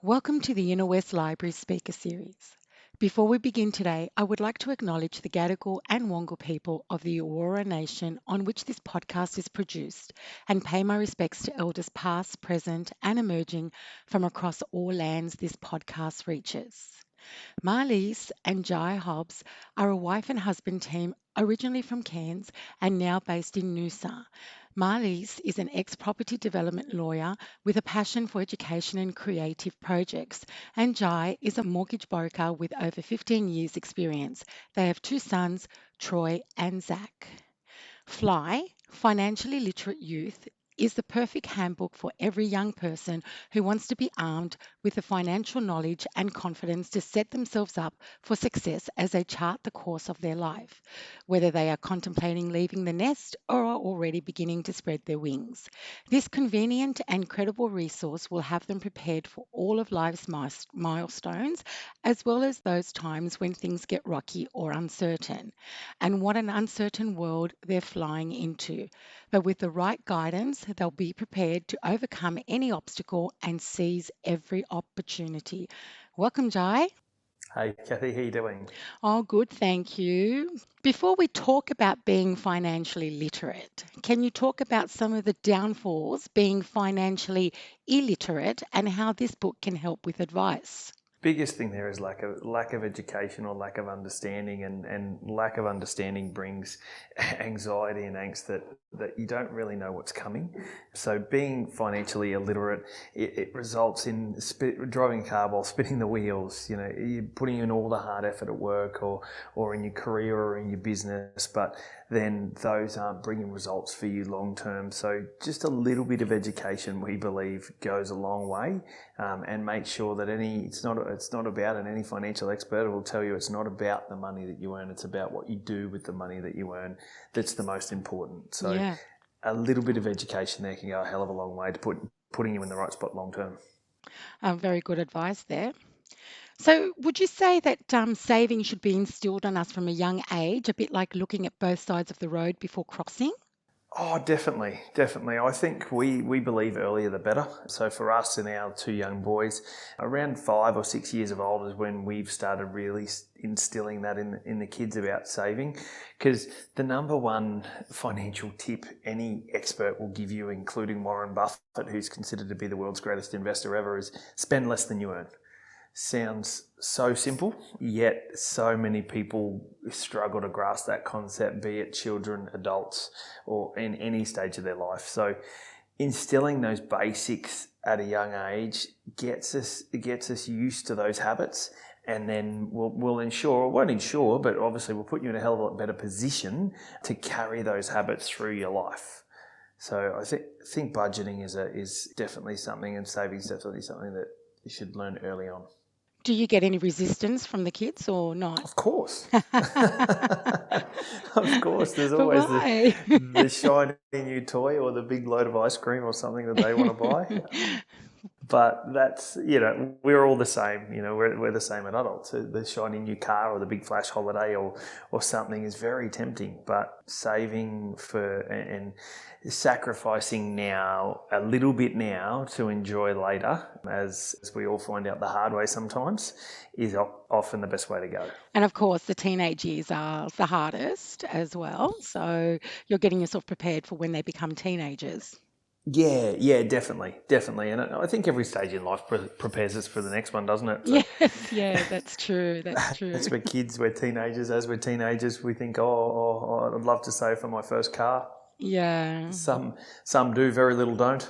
Welcome to the Inner West Library Speaker Series. Before we begin today, I would like to acknowledge the Gadigal and Wongal people of the Eora Nation on which this podcast is produced and pay my respects to elders past, present, and emerging from across all lands this podcast reaches. Marlies and Jai Hobbs are a wife and husband team originally from Cairns and now based in Noosa. Marlies is an ex-property development lawyer with a passion for education and creative projects, and Jai is a mortgage broker with over 15 years experience. They have two sons, Troy and Zach. Fly, Financially Literate Youth, is the perfect handbook for every young person who wants to be armed with the financial knowledge and confidence to set themselves up for success as they chart the course of their life, whether they are contemplating leaving the nest or are already beginning to spread their wings. This convenient and credible resource will have them prepared for all of life's milestones, as well as those times when things get rocky or uncertain. And what an uncertain world they're flying into. But with the right guidance, they'll be prepared to overcome any obstacle and seize every opportunity. Welcome, Jai. Hey, Kathy, how you doing? Oh, good, thank you. Before we talk about being financially literate, can you talk about some of the downfalls being financially illiterate and how this book can help with advice? Biggest thing there is lack of education or lack of understanding, and lack of understanding brings anxiety and angst that you don't really know what's coming. So being financially illiterate, it results in driving a car while spinning the wheels. You know, you're putting in all the hard effort at work or in your career or in your business, but then those aren't bringing results for you long term. So just a little bit of education, we believe, goes a long way, and make sure that it's not about, and any financial expert will tell you it's not about the money that you earn, it's about what you do with the money that you earn that's the most important. So Yeah. a little bit of education there can go a hell of a long way to putting you in the right spot long term. Very good advice there. So, would you say that saving should be instilled on us from a young age, a bit like looking at both sides of the road before crossing? Oh, definitely, definitely. I think we believe earlier the better. So for us and our two young boys, around 5 or 6 years of old is when we've started really instilling that in the kids about saving, because the number one financial tip any expert will give you, including Warren Buffett, who's considered to be the world's greatest investor ever, is spend less than you earn. Sounds so simple, yet so many people struggle to grasp that concept, be it children, adults, or in any stage of their life. So instilling those basics at a young age gets us used to those habits, and then won't ensure, but obviously we'll put you in a hell of a lot better position to carry those habits through your life. So I think budgeting is definitely something, and saving is definitely something that you should learn early on. Do you get any resistance from the kids or not? Of course. Of course, there's But always why? the shiny new toy or the big load of ice cream or something that they want to buy. But that's, we're all the same. We're the same as adults. The shiny new car or the big flash holiday or something is very tempting. But saving for and sacrificing now, a little bit now, to enjoy later, as we all find out the hard way sometimes, is often the best way to go. And of course, the teenage years are the hardest as well. So you're getting yourself prepared for when they become teenagers. Yeah, definitely. And I think every stage in life prepares us for the next one, doesn't it? So Yes, yeah, that's true. That's true. as we're kids, we're teenagers. As we're teenagers, we think, I'd love to save for my first car. Yeah. Some do, very little don't.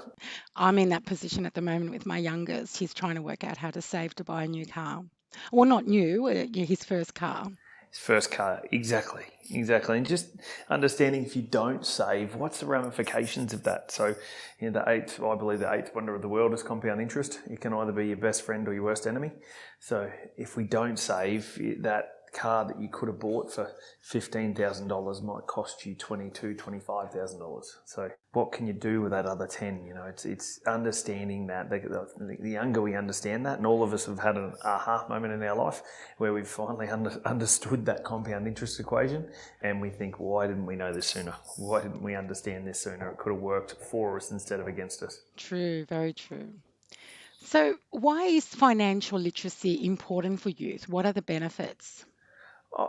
I'm in that position at the moment with my youngest. He's trying to work out how to save to buy a new car. Well, not new, his first car. His first car, exactly. And just understanding, if you don't save, what's the ramifications of that? So, I believe the eighth wonder of the world is compound interest. It can either be your best friend or your worst enemy. So if we don't save, that car that you could have bought for $15,000 might cost you $25,000. So what can you do with that other 10? It's understanding that. The younger we understand that, and all of us have had an aha moment in our life where we've finally understood that compound interest equation, and we think, why didn't we know this sooner? Why didn't we understand this sooner? It could have worked for us instead of against us. True, very true. So, why is financial literacy important for youth? What are the benefits?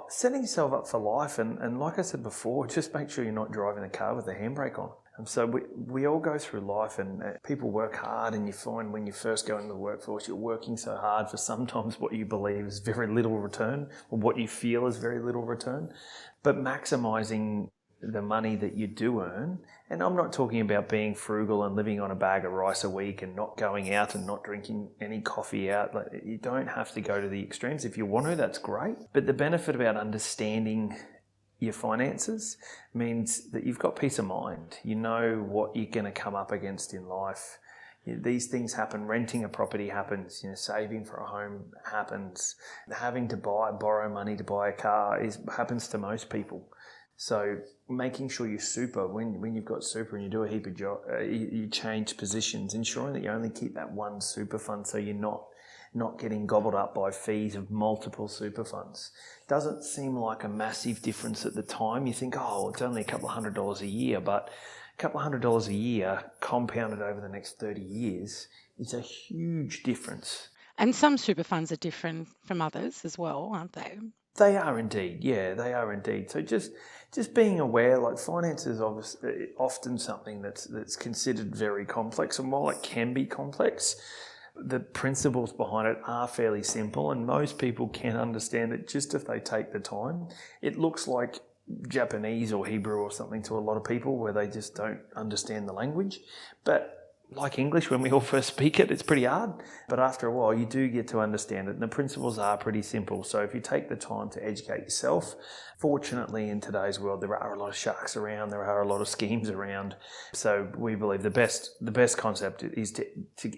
Setting yourself up for life, and like I said before, just make sure you're not driving a car with the handbrake on. And so we all go through life, and people work hard, and you find when you first go into the workforce, you're working so hard for sometimes what you believe is very little return, or what you feel is very little return. But maximising the money that you do earn, and I'm not talking about being frugal and living on a bag of rice a week and not going out and not drinking any coffee out. Like, you don't have to go to the extremes. If you want to, that's great. But the benefit about understanding your finances means that you've got peace of mind. You know what you're going to come up against in life. These things happen. Renting a property happens. Saving for a home happens. Having to borrow money to buy a car happens to most people. So making sure you super, when you've got super and you do a heap of you change positions, ensuring that you only keep that one super fund so you're not getting gobbled up by fees of multiple super funds. Doesn't seem like a massive difference at the time. You think, oh, it's only a couple of $100 a year, but a couple of $100 a year compounded over the next 30 years is a huge difference. And some super funds are different from others as well, aren't they? They are indeed, yeah, they are indeed. So just being aware, like finance is obviously often something that's considered very complex, and while it can be complex, the principles behind it are fairly simple, and most people can understand it just if they take the time. It looks like Japanese or Hebrew or something to a lot of people where they just don't understand the language, but like English, when we all first speak it, it's pretty hard. But after a while, you do get to understand it. And the principles are pretty simple. So if you take the time to educate yourself, fortunately in today's world, there are a lot of sharks around. There are a lot of schemes around. So we believe the best concept is to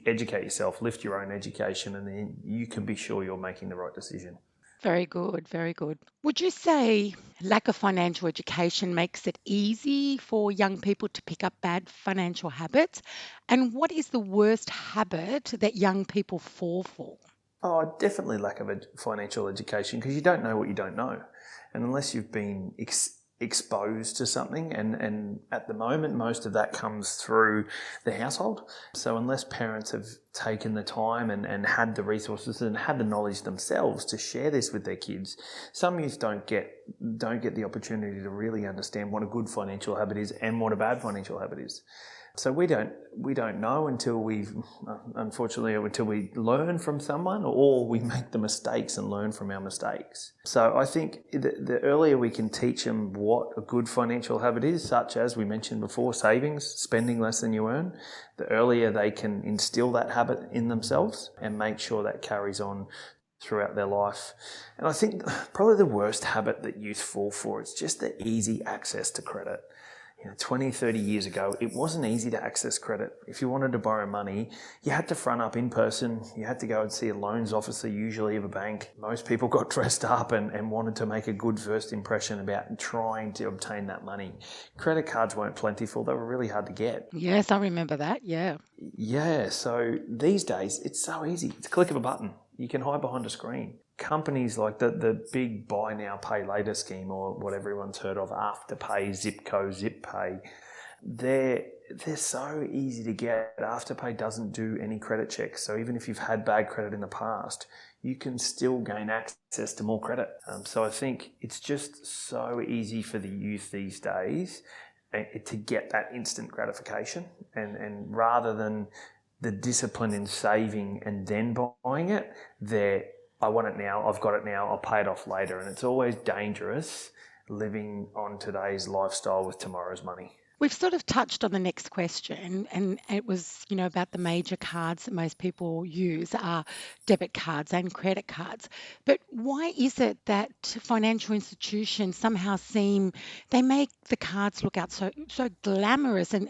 educate yourself, lift your own education, and then you can be sure you're making the right decision. Very good, very good. Would you say lack of financial education makes it easy for young people to pick up bad financial habits? And what is the worst habit that young people fall for? Oh, definitely lack of financial education, because you don't know what you don't know. And unless you've been exposed to something, and at the moment, most of that comes through the household. So unless parents have taken the time and had the resources and had the knowledge themselves to share this with their kids, some youth don't get the opportunity to really understand what a good financial habit is and what a bad financial habit is. So we don't know until until we learn from someone, or we make the mistakes and learn from our mistakes. So I think the earlier we can teach them what a good financial habit is, such as we mentioned before, savings, spending less than you earn, the earlier they can instill that habit in themselves and make sure that carries on throughout their life. And I think probably the worst habit that youth fall for is just the easy access to credit. 20, 30 years ago, it wasn't easy to access credit. If you wanted to borrow money, you had to front up in person. You had to go and see a loans officer, usually of a bank. Most people got dressed up and wanted to make a good first impression about trying to obtain that money. Credit cards weren't plentiful. They were really hard to get. Yes, I remember that. Yeah. Yeah, so these days, it's so easy. It's a click of a button. You can hide behind a screen. Companies like the big buy now, pay later scheme, or what everyone's heard of, Afterpay, Zipco, ZipPay, they're so easy to get. Afterpay doesn't do any credit checks. So even if you've had bad credit in the past, you can still gain access to more credit. So I think it's just so easy for the youth these days to get that instant gratification. And rather than the discipline in saving and then buying it, I want it now, I've got it now, I'll pay it off later. And it's always dangerous living on today's lifestyle with tomorrow's money. We've sort of touched on the next question, and it was, about the major cards that most people use are debit cards and credit cards. But why is it that financial institutions somehow they make the cards look out so glamorous and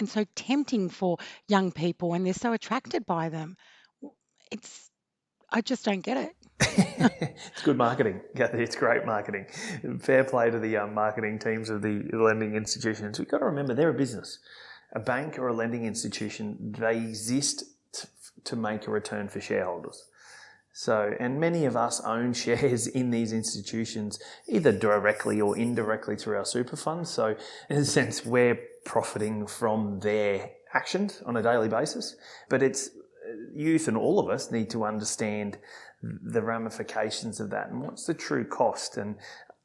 so tempting for young people, and they're so attracted by them? I just don't get it. It's good marketing. Yeah, it's great marketing. Fair play to the marketing teams of the lending institutions. We've got to remember they're a business. A bank or a lending institution, they exist to make a return for shareholders. So, and many of us own shares in these institutions, either directly or indirectly through our super funds. So in a sense, we're profiting from their actions on a daily basis. But youth and all of us need to understand the ramifications of that and what's the true cost. And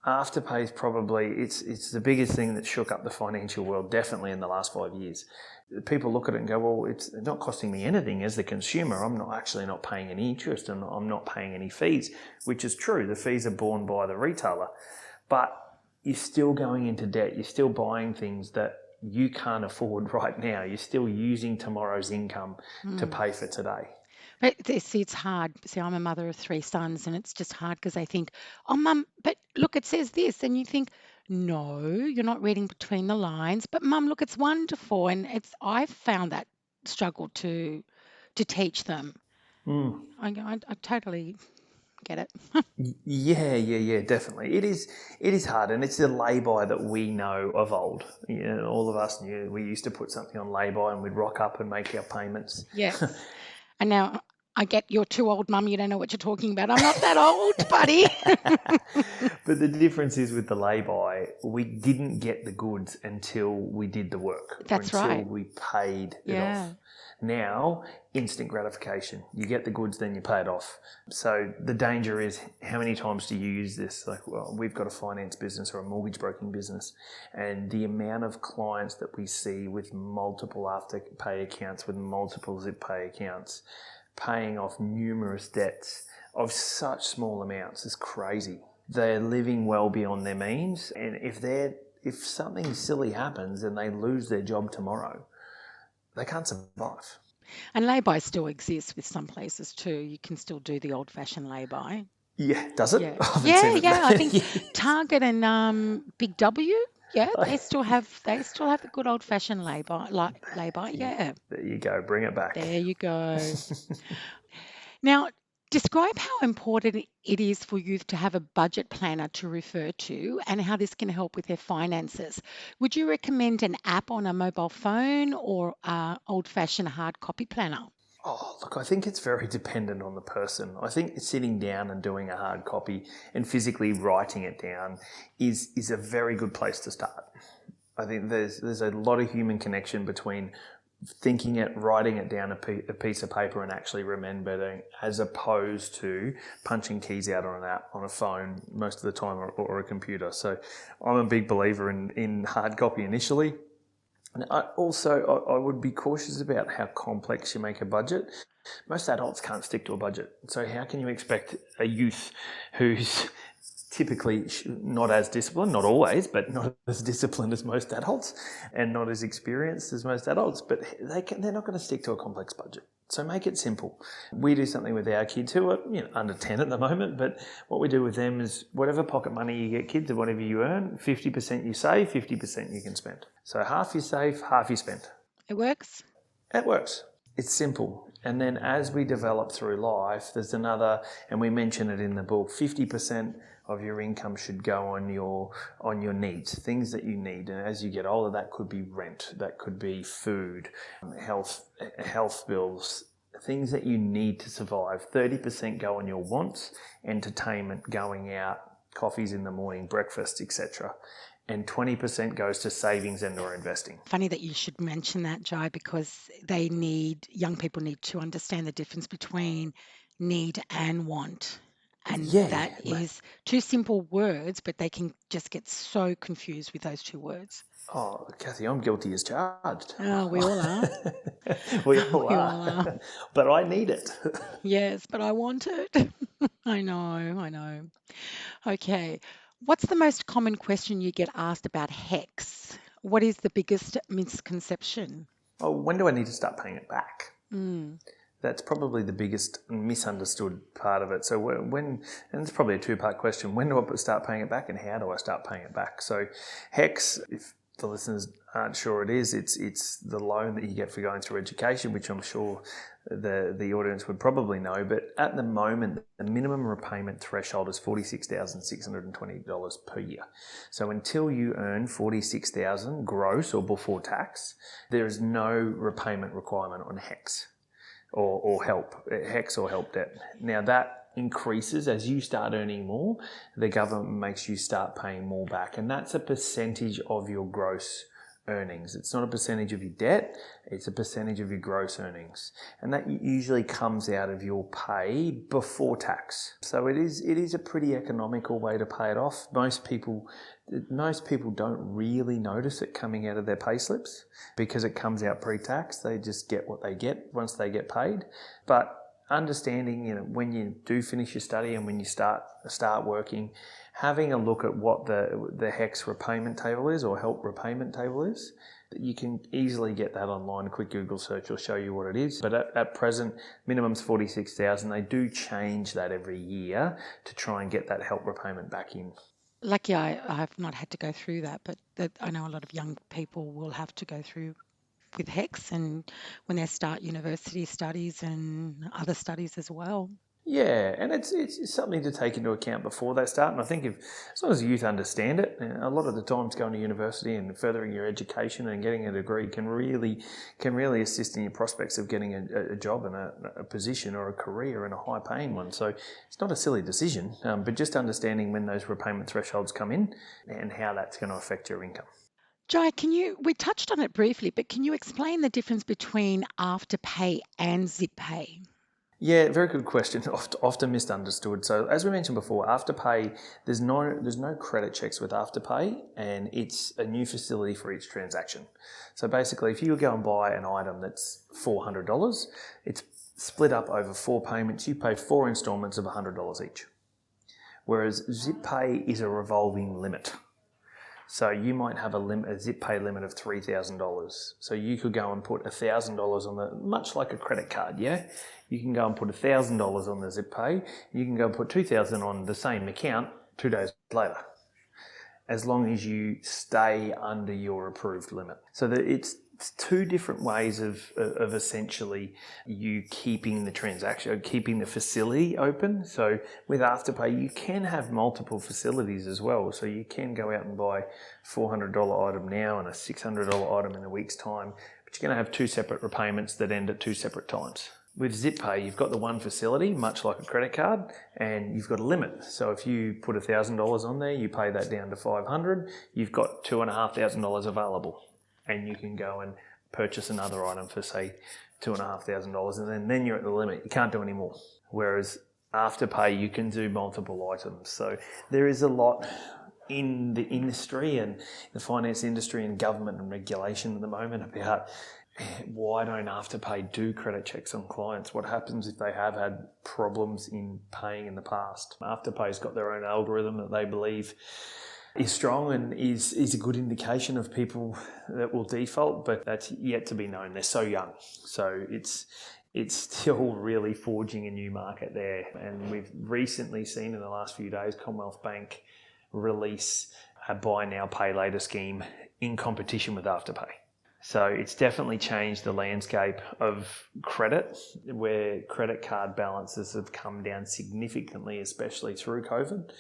Afterpay is probably, it's the biggest thing that shook up the financial world, definitely in the last 5 years. People look at it and go, well, it's not costing me anything as the consumer. I'm not paying any interest and I'm not paying any fees, which is true. The fees are borne by the retailer. But you're still going into debt. You're still buying things that you can't afford right now. You're still using tomorrow's income to pay for today. But see, it's hard. See, I'm a mother of three sons, and it's just hard because I think, oh, mum, but look, it says this. And you think, no, you're not reading between the lines. But mum, look, it's wonderful. And I've found that struggle to teach them. I totally get it. Yeah, definitely. It is hard, and it's the lay-by that we know of old. All of us knew we used to put something on lay-by and we'd rock up and make our payments. Yes. And now I get you're too old, mum. You don't know what you're talking about. I'm not that old, buddy. But the difference is with the lay-by, we didn't get the goods until we did the work. That's until right. we paid it off. Now, instant gratification. You get the goods, then you pay it off. So the danger is, how many times do you use this? Like, well, we've got a finance business or a mortgage broking business, and the amount of clients that we see with multiple Afterpay accounts, with multiple Zip Pay accounts, paying off numerous debts of such small amounts is crazy. They're living well beyond their means, and if something silly happens and they lose their job tomorrow, they can't survive. And lay-by still exists with some places too. You can still do the old-fashioned lay-by. Yeah, does it? Yeah, I haven't seen it. I think Target and Big W, they still have the good old-fashioned lay-by. Yeah, There you go. Bring it back. there you go. Now, describe how important it is for youth to have a budget planner to refer to and how this can help with their finances. Would you recommend an app on a mobile phone or old-fashioned hard copy planner? Oh, look, I think it's very dependent on the person. I think sitting down and doing a hard copy and physically writing it down is a very good place to start. I think there's a lot of human connection between thinking it, writing it down a piece of paper and actually remembering, as opposed to punching keys out on an app on a phone most of the time or a computer. So I'm a big believer in hard copy initially. And I would be cautious about how complex you make a budget. Most adults can't stick to a budget. So how can you expect a youth who's typically not as disciplined, not always, but not as disciplined as most adults and not as experienced as most adults, but they're not going to stick to a complex budget. So make it simple. We do something with our kids who are under 10 at the moment, but what we do with them is whatever pocket money you get, kids, or whatever you earn, 50% you save, 50% you can spend. So half you save, half you spend. It works? It works. It's simple. And then as we develop through life, there's another, and we mention it in the book, 50% of your income should go on your needs, things that you need. And as you get older, that could be rent, that could be food, health bills, things that you need to survive. 30% go on your wants, entertainment, going out, coffees in the morning, breakfast, etc. And 20% goes to savings and or investing. Funny that you should mention that, Jai, because young people need to understand the difference between need and want. And that is two simple words, but they can just get so confused with those two words. Oh, Kathy, I'm guilty as charged. Oh, we all are. We all are. But I need it. Yes, but I want it. I know. Okay. What's the most common question you get asked about HEX? What is the biggest misconception? Oh, when do I need to start paying it back? That's probably the biggest misunderstood part of it. So and it's probably a two-part question. When do I start paying it back and how do I start paying it back? So HEX, if the listeners aren't sure it is, it's the loan that you get for going through education, which I'm sure the audience would probably know. But at the moment, the minimum repayment threshold is $46,620 per year. So until you earn $46,000 gross or before tax, there is no repayment requirement on HEX. Or HEX or help debt. Now that increases as you start earning more. The government makes you start paying more back, and that's a percentage of your gross earnings. It's not a percentage of your debt, it's a percentage of your gross earnings. And that usually comes out of your pay before tax. So it is a pretty economical way to pay it off. Most people don't really notice it coming out of their pay slips because it comes out pre-tax. They just get what they get once they get paid. But understanding, when you do finish your study and when you start working, having a look at what the HECS repayment table is, or help repayment table is. You can easily get that online. A quick Google search will show you what it is. But at present, minimum's $46,000. They do change that every year to try and get that help repayment back in. Lucky I've not had to go through that, but I know a lot of young people will have to go through with HECS and when they start university studies and other studies as well. Yeah, and it's something to take into account before they start. And I think as long as the youth understand it, a lot of the times going to university and furthering your education and getting a degree can really assist in your prospects of getting a job and a position or a career and a high paying one. So it's not a silly decision, but just understanding when those repayment thresholds come in and how that's going to affect your income. Jai, we touched on it briefly, but can you explain the difference between Afterpay and Zip Pay? Yeah, very good question. Often misunderstood. So as we mentioned before, Afterpay, there's no credit checks with Afterpay, and it's a new facility for each transaction. So basically, if you go and buy an item that's $400, it's split up over 4 payments. You pay 4 installments of $100 each. Whereas Zip Pay is a revolving limit. So you might have a Zip Pay limit of $3,000. So you could go and put $1,000 on much like a credit card, yeah? You can go and put $1,000 on the Zip Pay. You can go and put $2,000 on the same account 2 days later, as long as you stay under your approved limit. So that it's 2 different ways of essentially you keeping the transaction, keeping the facility open. So with Afterpay, you can have multiple facilities as well. So you can go out and buy a $400 item now and a $600 item in a week's time, but you're going to have 2 separate repayments that end at 2 separate times. With Zip Pay, you've got the one facility, much like a credit card, and you've got a limit. So if you put $1,000 on there, you pay that down to $500, you've got $2,500 available. And you can go and purchase another item for, say, $2,500, and then you're at the limit. You can't do any more. Whereas Afterpay, you can do multiple items. So there is a lot in the industry and the finance industry and government and regulation at the moment about why don't Afterpay do credit checks on clients? What happens if they have had problems in paying in the past? Afterpay's got their own algorithm that they believe is strong and is a good indication of people that will default, but that's yet to be known. They're so young. So it's still really forging a new market there. And we've recently seen in the last few days Commonwealth Bank release a buy now, pay later scheme in competition with Afterpay. So it's definitely changed the landscape of credit, where credit card balances have come down significantly, especially through COVID.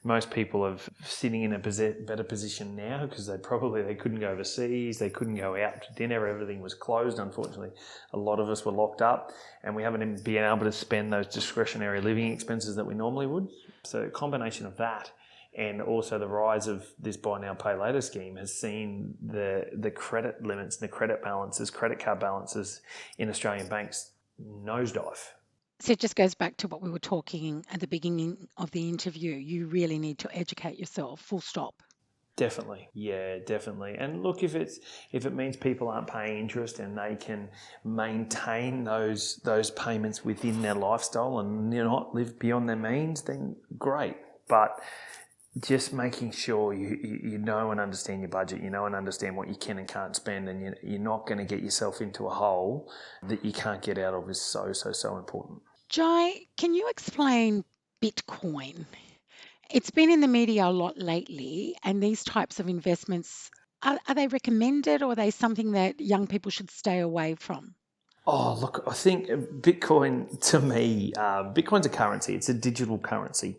Most people are sitting in a better position now because they couldn't go overseas, they couldn't go out to dinner, everything was closed. Unfortunately, a lot of us were locked up and we haven't been able to spend those discretionary living expenses that we normally would. So a combination of that and also the rise of this buy now, pay later scheme has seen the credit limits, the credit balances, credit card balances in Australian banks nosedive. So it just goes back to what we were talking at the beginning of the interview. You really need to educate yourself, full stop. Definitely. Yeah, definitely. And look, if it means people aren't paying interest and they can maintain those payments within their lifestyle and not live beyond their means, then great. But just making sure you know and understand your budget, you know and understand what you can and can't spend, and you're not going to get yourself into a hole that you can't get out of is so important. Jai, can you explain Bitcoin? It's been in the media a lot lately, and these types of investments, are they recommended, or are they something that young people should stay away from? Oh, look, I think Bitcoin, to me, Bitcoin's a currency. It's a digital currency.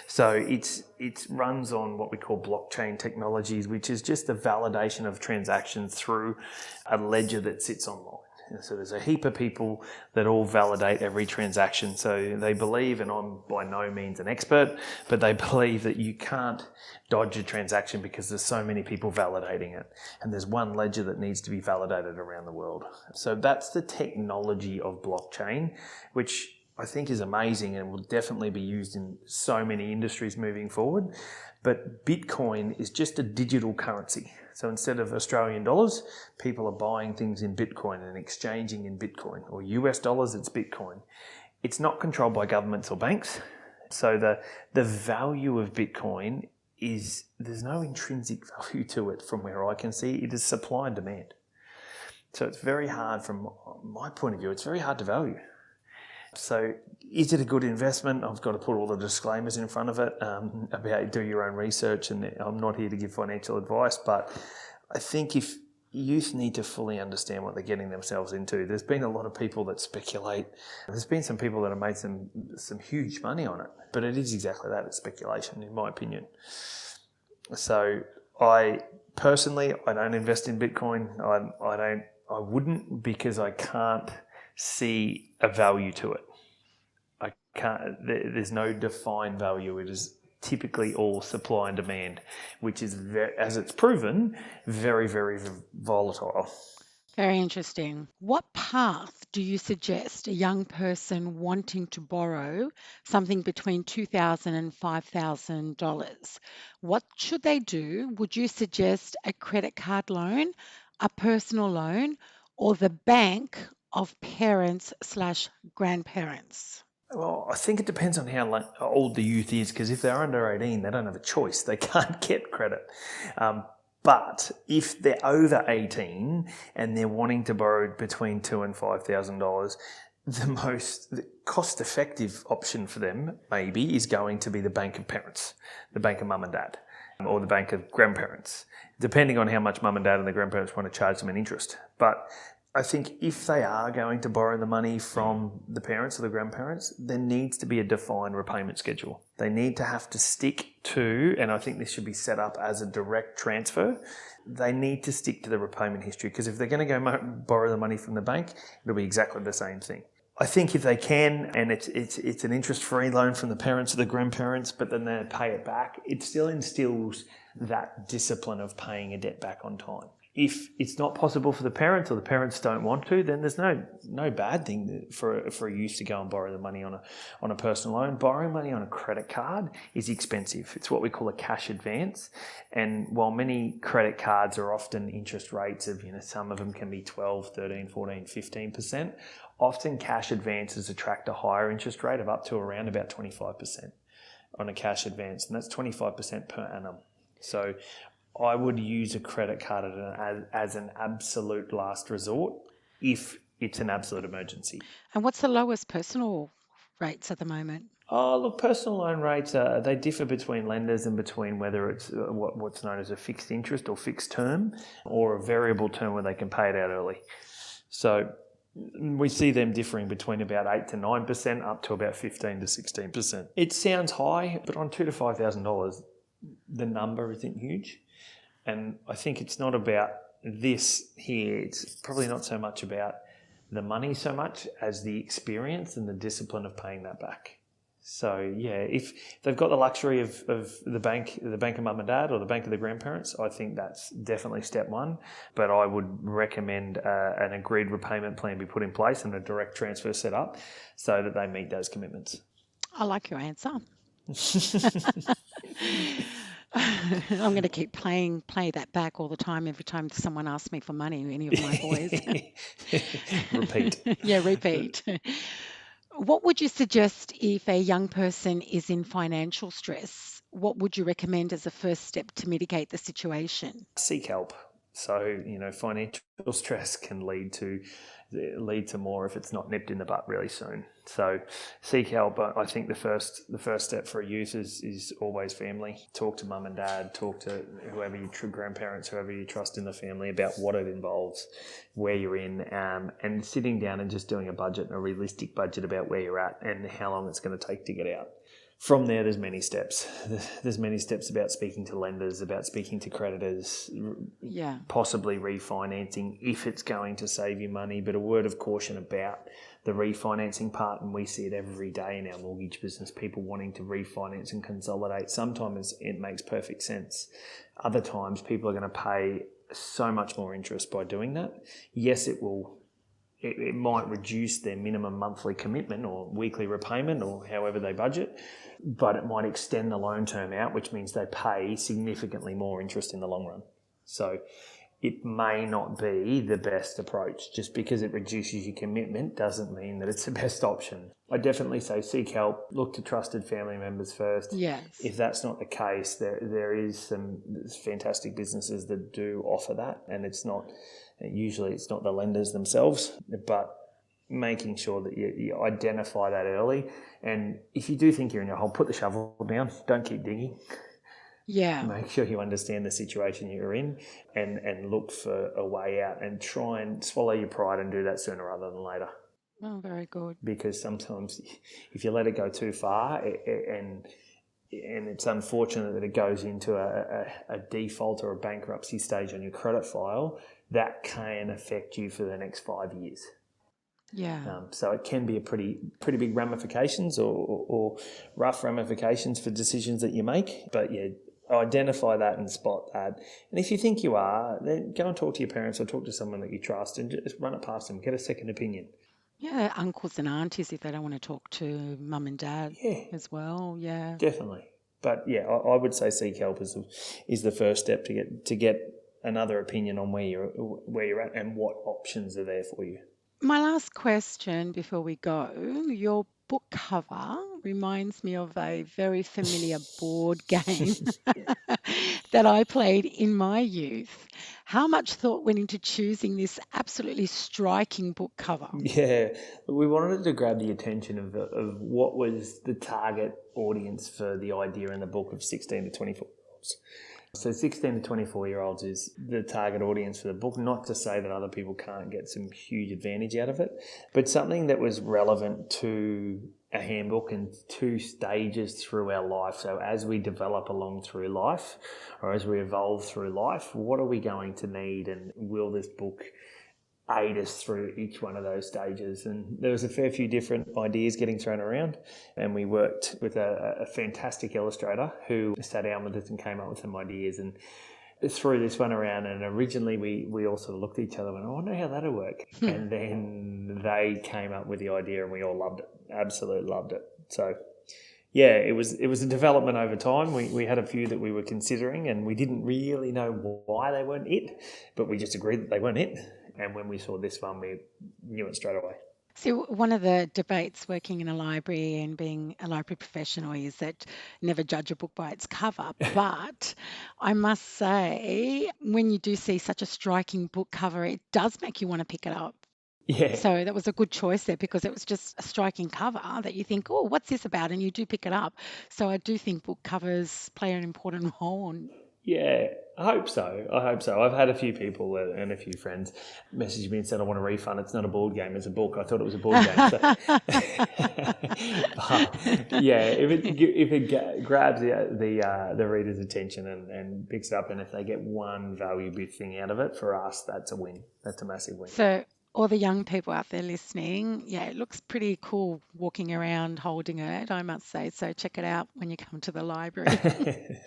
So it runs on what we call blockchain technologies, which is just the validation of transactions through a ledger that sits online. So there's a heap of people that all validate every transaction. So they believe, and I'm by no means an expert, but they believe that you can't dodge a transaction because there's so many people validating it. And there's one ledger that needs to be validated around the world. So that's the technology of blockchain, which I think is amazing and will definitely be used in so many industries moving forward. But Bitcoin is just a digital currency. So instead of Australian dollars, people are buying things in Bitcoin and exchanging in Bitcoin, or US dollars, it's Bitcoin. It's not controlled by governments or banks. So the value of Bitcoin is, there's no intrinsic value to it from where I can see. It is supply and demand. So it's very hard, from my point of view, it's very hard to value. So is it a good investment? I've got to put all the disclaimers in front of it about do your own research, and I'm not here to give financial advice, but I think if youth need to fully understand what they're getting themselves into. There's been a lot of people that speculate. There's been some people that have made some huge money on it, but it is exactly that, it's speculation in my opinion. So I personally don't invest in Bitcoin. I wouldn't, because I can't see a value to it. There's no defined value. It is typically all supply and demand, which is, as it's proven, very, very volatile. Very interesting. What path do you suggest a young person wanting to borrow something between $2,000 and $5,000? What should they do? Would you suggest a credit card loan, a personal loan, or the bank of parents slash grandparents? Well, I think it depends on how old the youth is, because if they're under 18, they don't have a choice. They can't get credit. But if they're over 18 and they're wanting to borrow between $2,000 and $5,000, the cost-effective option for them maybe is going to be the bank of parents, the bank of mum and dad, or the bank of grandparents, depending on how much mum and dad and the grandparents want to charge them in interest. But I think if they are going to borrow the money from the parents or the grandparents, there needs to be a defined repayment schedule. They need to have to stick to, and I think this should be set up as a direct transfer, they need to stick to the repayment history, because if they're going to go borrow the money from the bank, it'll be exactly the same thing. I think if they can, and it's an interest-free loan from the parents or the grandparents, but then they pay it back, it still instills that discipline of paying a debt back on time. If it's not possible for the parents, or the parents don't want to, then there's no bad thing for a youth to go and borrow the money on a personal loan. Borrowing money on a credit card is expensive. It's what we call a cash advance. And while many credit cards are often interest rates of, some of them can be 12, 13, 14, 15%, often cash advances attract a higher interest rate of up to around about 25% on a cash advance. And that's 25% per annum. So I would use a credit card as an absolute last resort if it's an absolute emergency. And what's the lowest personal rates at the moment? Oh, look, personal loan rates, they differ between lenders and between whether it's what's known as a fixed interest or fixed term, or a variable term where they can pay it out early. So we see them differing between about 8 to 9% up to about 15 to 16%. It sounds high, but on $2,000 to $5,000, the number isn't huge. And I think it's not about this here. It's probably not so much about the money so much as the experience and the discipline of paying that back. So yeah, if they've got the luxury of the bank of mum and dad or the bank of the grandparents, I think that's definitely step one. But I would recommend an agreed repayment plan be put in place and a direct transfer set up so that they meet those commitments. I like your answer. I'm going to keep play that back all the time every time someone asks me for money, any of my boys. Repeat. Yeah, repeat. What would you suggest if a young person is in financial stress? What would you recommend as a first step to mitigate the situation? Seek help. So, financial stress can lead to more if it's not nipped in the butt really soon. So seek help. I think the first step for a youth is always family. Talk to mum and dad, talk to whoever grandparents, whoever you trust in the family about what it involves, where you're in, and sitting down and just doing a budget, a realistic budget about where you're at and how long it's going to take to get out. From there, there's many steps. There's many steps about speaking to lenders, about speaking to creditors, Yeah. possibly refinancing if it's going to save you money. But a word of caution about the refinancing part, and we see it every day in our mortgage business, people wanting to refinance and consolidate. Sometimes it makes perfect sense. Other times people are going to pay so much more interest by doing that. Yes, it might reduce their minimum monthly commitment or weekly repayment or however they budget, but it might extend the loan term out, which means they pay significantly more interest in the long run. So it may not be the best approach. Just because it reduces your commitment doesn't mean that it's the best option. I definitely say seek help, look to trusted family members first. Yes. If that's not the case, there is some fantastic businesses that do offer that, and usually it's not the lenders themselves, but making sure that you identify that early. And if you do think you're in a hole, put the shovel down, don't keep digging. Yeah. Make sure you understand the situation you're in and look for a way out, and try and swallow your pride and do that sooner rather than later. Oh, very good. Because sometimes if you let it go too far, and it's unfortunate that it goes into a default or a bankruptcy stage on your credit file, that can affect you for the next 5 years. Yeah. So it can be a pretty big ramifications or rough ramifications for decisions that you make. But yeah, identify that and spot that. And if you think you are, then go and talk to your parents or talk to someone that you trust and just run it past them. Get a second opinion. Yeah, uncles and aunties if they don't want to talk to mum and dad Yeah, as well. Yeah. definitely. But yeah, I would say seek help is the first step to get another opinion on where you're at and what options are there for you. My last question before we go, your book cover reminds me of a very familiar board game that I played in my youth. How much thought went into choosing this absolutely striking book cover? Yeah, we wanted to grab the attention of what was the target audience for the idea in the book of 16 to 24-year-olds. So 16 to 24-year-olds is the target audience for the book, not to say that other people can't get some huge advantage out of it, but something that was relevant to a handbook and 2 stages through our life. So as we develop along through life, or as we evolve through life, what are we going to need, and will this book aid us through each one of those stages? And there was a fair few different ideas getting thrown around, and we worked with a fantastic illustrator who sat down with us and came up with some ideas and threw this one around. And originally we all sort of looked at each other and went, I wonder how that'll work. And then they came up with the idea and we all loved it, absolutely loved it. So yeah, it was a development over time. We had a few that we were considering and we didn't really know why they weren't it, but we just agreed that they weren't it. And when we saw this one, we knew it straight away. So, one of the debates working in a library and being a library professional is that never judge a book by its cover. But I must say, when you do see such a striking book cover, it does make you want to pick it up. Yeah, So that was a good choice there because it was just a striking cover that you think, oh, what's this about? And you do pick it up. So I do think book covers play an important role. yeah, I hope so. I've had a few people and a few friends message me and said, I want a refund. It's not a board game, it's a book. I thought it was a board game. So. But yeah, if it grabs the reader's attention and picks it up, and if they get one valuable thing out of it, for us, that's a win. That's a massive win. So all the young people out there listening, yeah, it looks pretty cool walking around holding it, I must say. So check it out when you come to the library.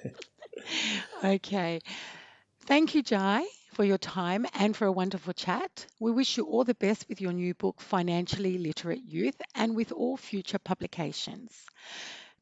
Okay. Thank you, Jai, for your time and for a wonderful chat. We wish you all the best with your new book, Financially Literate Youth, and with all future publications.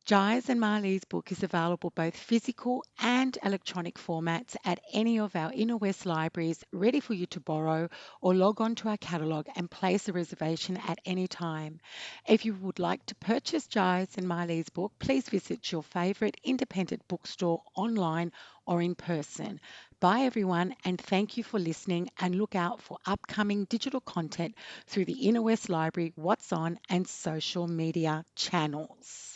Jai's and Marlies' book is available both physical and electronic formats at any of our Inner West libraries, ready for you to borrow, or log on to our catalogue and place a reservation at any time. If you would like to purchase Jai's and Marlies' book, please visit your favourite independent bookstore online or in person. Bye everyone, and thank you for listening, and look out for upcoming digital content through the Inner West Library What's On and social media channels.